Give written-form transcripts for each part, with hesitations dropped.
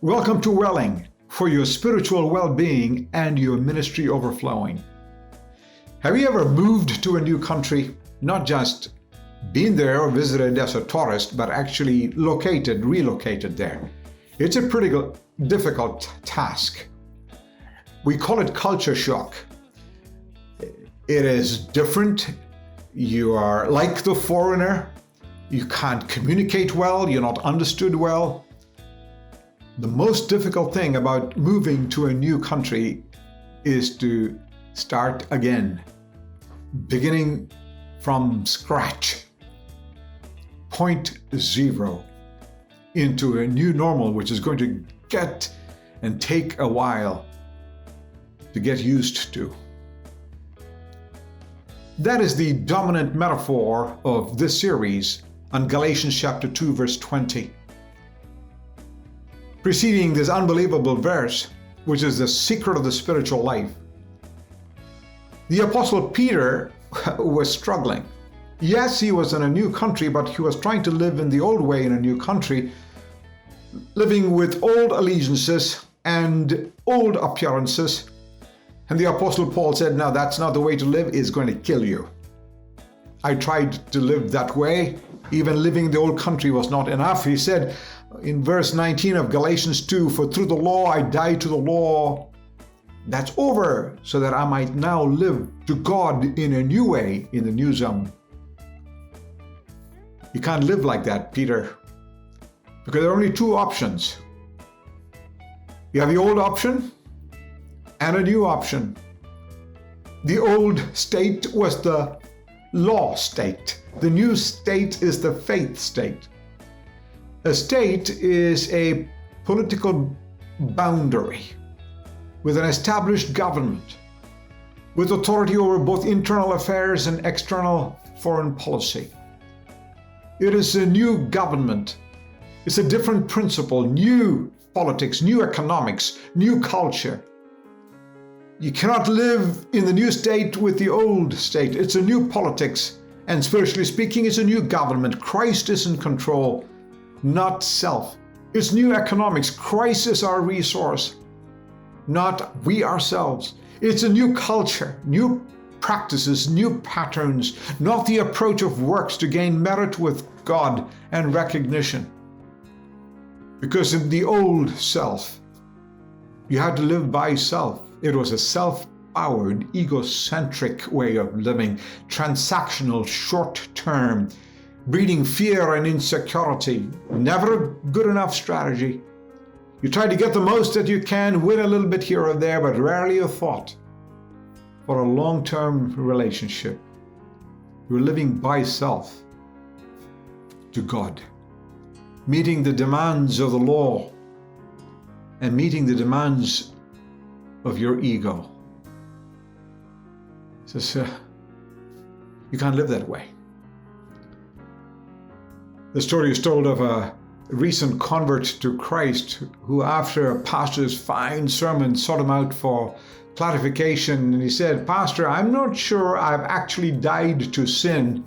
Welcome to Welling, for your spiritual well-being and your ministry overflowing. Have you ever moved to a new country? Not just been there or visited as a tourist, but actually relocated there. It's a pretty difficult task. We call it culture shock. It is different. You are like the foreigner. You can't communicate well. You're not understood well. The most difficult thing about moving to a new country is to start again, beginning from scratch, point zero, into a new normal, which is going to get and take a while to get used to. That is the dominant metaphor of this series on Galatians chapter 2, verse 20. Preceding this unbelievable verse, which is the secret of the spiritual life, the Apostle Peter was struggling. Yes, he was in a new country, but he was trying to live in the old way in a new country, living with old allegiances and old appearances. And the Apostle Paul said, no, that's not the way to live. It's going to kill you. I tried to live that way. Even living in the old country was not enough. He said in verse 19 of Galatians 2, for through the law I died to the law. That's over, so that I might now live to God in a new way, in the new zone. You can't live like that, Peter, because there are only two options. You have the old option and a new option. The old state was the law state. The new state is the faith state. A state is a political boundary with an established government, with authority over both internal affairs and external foreign policy. It is a new government. It's a different principle, new politics, new economics, new culture. You cannot live in the new state with the old state. It's a new politics, and spiritually speaking, it's a new government. Christ is in control, not self. It's new economics. Christ is our resource, not we ourselves. It's a new culture, new practices, new patterns, not the approach of works to gain merit with God and recognition. Because in the old self, you had to live by self. It was a self-powered, egocentric way of living, transactional, short-term, breeding fear and insecurity. Never a good enough strategy. You try to get the most that you can, win a little bit here or there, but rarely a thought for a long-term relationship. You're living by self to God, meeting the demands of the law and meeting the demands of your ego. Says, you can't live that way. The story is told of a recent convert to Christ who, after a pastor's fine sermon, sought him out for clarification, and he said, Pastor, I'm not sure I've actually died to sin,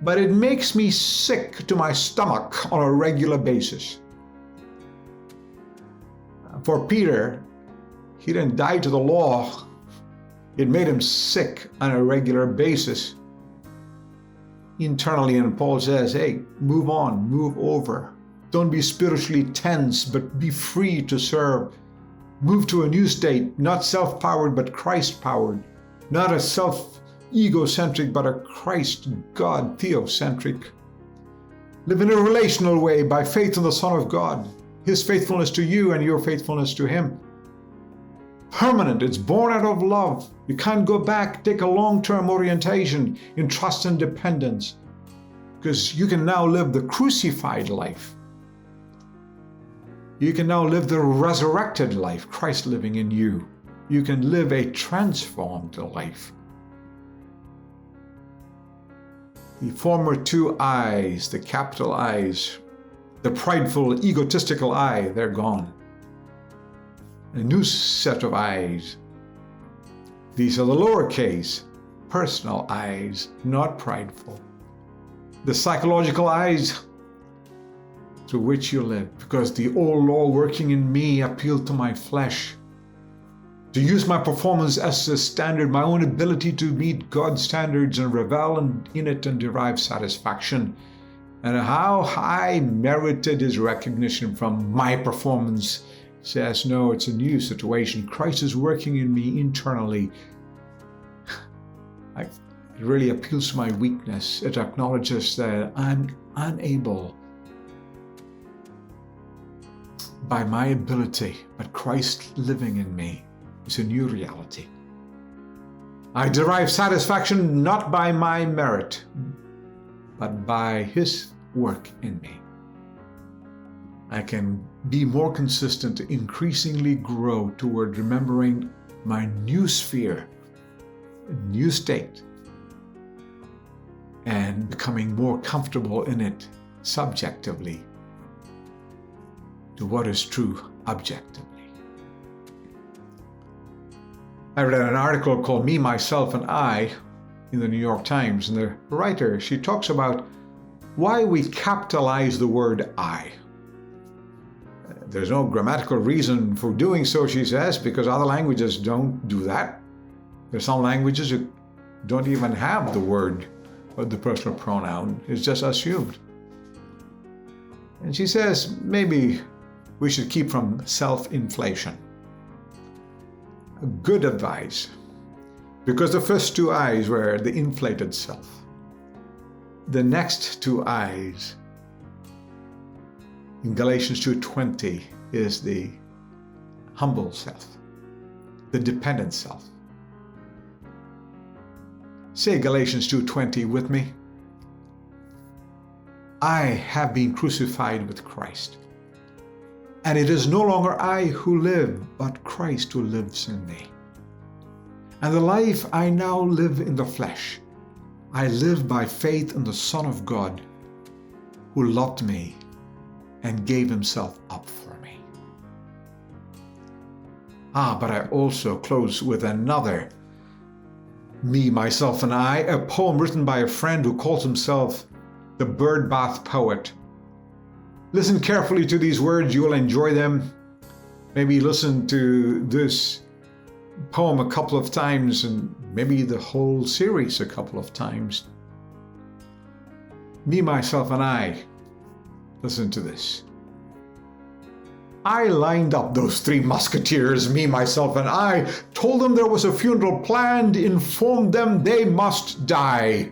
but it makes me sick to my stomach on a regular basis. For Peter, he didn't die to the law. It made him sick on a regular basis internally. And Paul says, hey, move on, move over. Don't be spiritually tense, but be free to serve. Move to a new state, not self-powered, but Christ-powered. Not a self-egocentric, but a Christ-God theocentric. Live in a relational way by faith in the Son of God, His faithfulness to you and your faithfulness to Him. Permanent, it's born out of love. You can't go back, take a long-term orientation in trust and dependence, because you can now live the crucified life. You can now live the resurrected life, Christ living in you. You can live a transformed life. The former two I's, the capital I's, the prideful, egotistical I, they're gone. A new set of I's. These are the lowercase, personal I's, not prideful. The psychological I's, through which you live, because the old law working in me appealed to my flesh. To use my performance as a standard, my own ability to meet God's standards and revel in it and derive satisfaction. And how I merited his recognition from my performance says, no, it's a new situation. Christ is working in me internally. It really appeals to my weakness. It acknowledges that I'm unable by my ability, but Christ living in me is a new reality. I derive satisfaction not by my merit, but by his work in me. I can be more consistent to increasingly grow toward remembering my new sphere, new state, and becoming more comfortable in it subjectively to what is true objectively. I read an article called Me, Myself, and I in the New York Times, and the writer, she talks about why we capitalize the word I. There's no grammatical reason for doing so, she says, because other languages don't do that. There's some languages that don't even have the word or the personal pronoun. It's just assumed. And she says maybe we should keep from self-inflation. Good advice, because the first two I's were the inflated self. The next two I's in Galatians 2:20 is the humble self, the dependent self. Say Galatians 2:20 with me. I have been crucified with Christ, and it is no longer I who live, but Christ who lives in me. And the life I now live in the flesh, I live by faith in the Son of God, who loved me and gave himself up for me. But I also close with another Me, Myself, and I, a poem written by a friend who calls himself the Birdbath Poet. Listen carefully to these words, you will enjoy them. Maybe listen to this poem a couple of times, and maybe the whole series a couple of times. Me, Myself, and I. Listen to this. I lined up those three musketeers, me, myself, and I, told them there was a funeral planned, informed them they must die.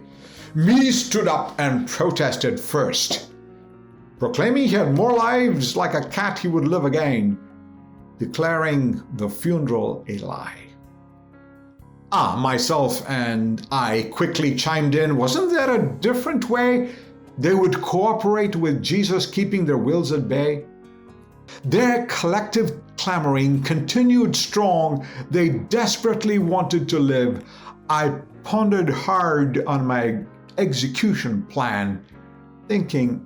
Me stood up and protested first, proclaiming he had more lives, like a cat he would live again, declaring the funeral a lie. Myself and I quickly chimed in, wasn't there a different way they would cooperate with Jesus, keeping their wills at bay? Their collective clamoring continued strong. They desperately wanted to live. I pondered hard on my execution plan, thinking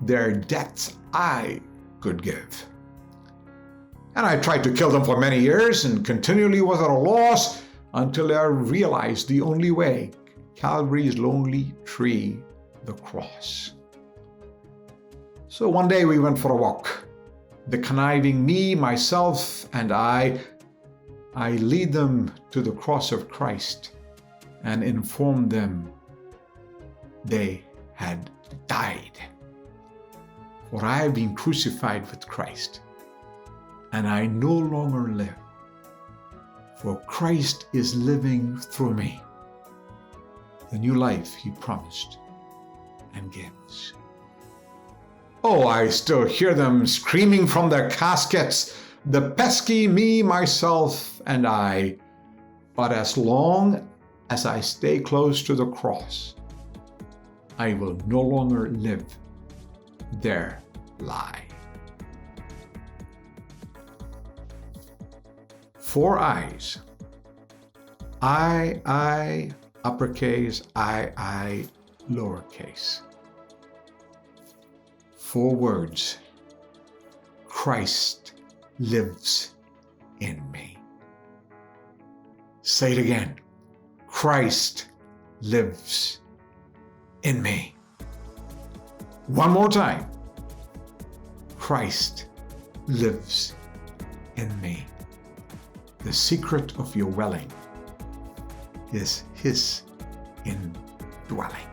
their deaths I could give. And I tried to kill them for many years and continually was at a loss until I realized the only way, Calvary's lonely tree, the cross. So one day we went for a walk. The conniving me, myself, and I lead them to the cross of Christ and inform them they had died. For I have been crucified with Christ, and I no longer live, for Christ is living through me, the new life he promised and gives. I still hear them screaming from their caskets, the pesky me, myself, and I. But as long as I stay close to the cross, I will no longer live their lie. 4 I's. I, uppercase, I, lowercase. 4 words. Christ lives in me. Say it again. Christ lives in me. One more time. Christ lives in me. The secret of your welling is His indwelling.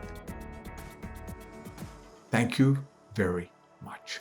Thank you very much.